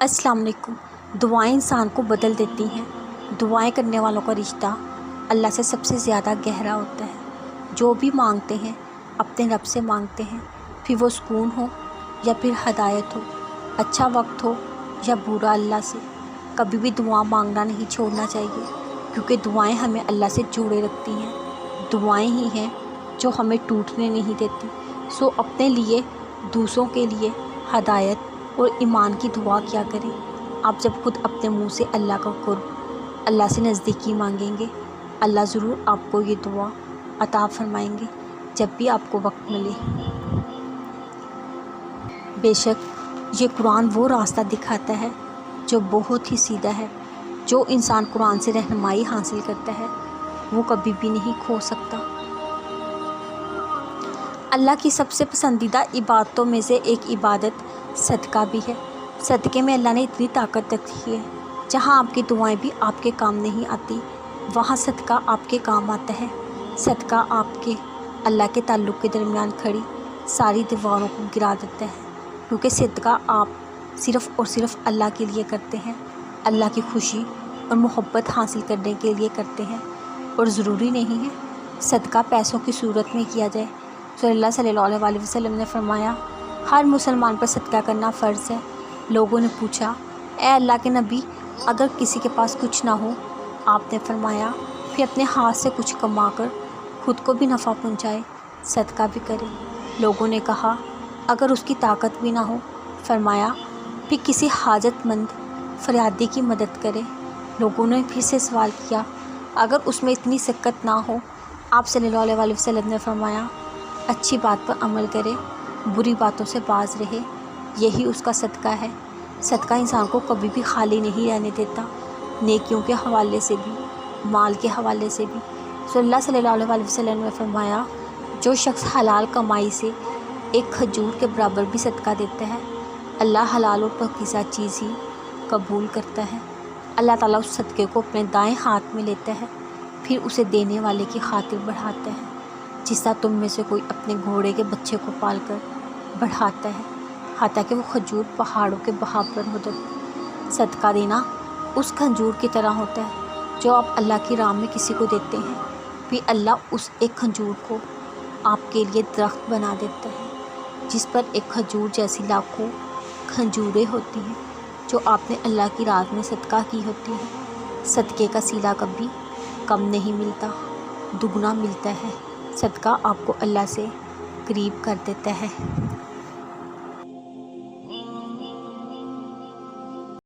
अस्सलाम वालेकुम। दुआएं इंसान को बदल देती हैं। दुआएं करने वालों का रिश्ता अल्लाह से सबसे ज़्यादा गहरा होता है। जो भी मांगते हैं अपने रब से मांगते हैं, फिर वो सुकून हो या फिर हदायत हो, अच्छा वक्त हो या बुरा, अल्लाह से कभी भी दुआ मांगना नहीं छोड़ना चाहिए, क्योंकि दुआएं हमें अल्लाह से जोड़े रखती हैं। दुआएं ही हैं जो हमें टूटने नहीं देती। सो अपने लिए, दूसरों के लिए हदायत और ईमान की दुआ क्या करें। आप जब खुद अपने मुंह से अल्लाह का कुर्ब, अल्लाह से नज़दीकी मांगेंगे, अल्लाह ज़रूर आपको ये दुआ अता फरमाएंगे जब भी आपको वक्त मिले। बेशक ये कुरान वो रास्ता दिखाता है जो बहुत ही सीधा है। जो इंसान कुरान से रहनुमाई हासिल करता है वो कभी भी नहीं खो सकता। अल्लाह की सबसे पसंदीदा इबादतों में से एक इबादत सदका भी है। सदक़े में अल्लाह ने इतनी ताकत रखी है, जहाँ आपकी दुआएं भी आपके काम नहीं आती, वहाँ सदका आपके काम आता है। सदका आपके अल्लाह के ताल्लुक़ के दरमियान खड़ी सारी दीवारों को गिरा देता है, क्योंकि सदका आप सिर्फ़ और सिर्फ अल्लाह के लिए करते हैं, अल्लाह की खुशी और मोहब्बत हासिल करने के लिए करते हैं। और ज़रूरी नहीं है सदका पैसों की सूरत में किया जाए। सल्लल्लाहु अलैहि वसल्लम ने फरमाया, हर मुसलमान पर सदका करना फ़र्ज़ है। लोगों ने पूछा, ए अल्लाह के नबी, अगर किसी के पास कुछ ना हो? आपने फरमाया, फिर अपने हाथ से कुछ कमा कर खुद को भी नफ़ा पहुँचाए, सदका भी करे। लोगों ने कहा, अगर उसकी ताकत भी ना हो? फरमाया, फिर किसी हाजतमंद फरियादी की मदद करे। लोगों ने फिर से सवाल किया, अगर उसमें इतनी शक्कत ना हो? आप सल्लल्लाहु अलैहि वसल्लम ने फरमाया, अच्छी बात पर अमल करे, बुरी बातों से बाज रहे, यही उसका सदका है। सदका इंसान को कभी भी खाली नहीं रहने देता, नेकियों के हवाले से भी, माल के हवाले से भी। सल्लल्लाहु अलैहि वसल्लम ने फरमाया, जो शख्स हलाल कमाई से एक खजूर के बराबर भी सदका देता है, अल्लाह हलाल और पाकीज़ा चीज़ ही कबूल करता है। अल्लाह ताला उस सदक़े को अपने दाएं हाथ में लेता है, फिर उसे देने वाले की खातिर बढ़ाता है, जिस तरह तुम में से कोई अपने घोड़े के बच्चे को पाल कर बढ़ाता है, हाथा कि वो खजूर पहाड़ों के बराबर हो जाए। सदका देना उस खजूर की तरह होता है जो आप अल्लाह की राह में किसी को देते हैं, फिर अल्लाह उस एक खजूर को आपके लिए दरख्त बना देता है, जिस पर एक खजूर जैसी लाखों खजूरें होती हैं जो आपने अल्लाह की राह में सदका की होती हैं। सदक़े का सिला कभी कम नहीं मिलता, दुगना मिलता है। सदका आपको अल्लाह से करीब कर देता है।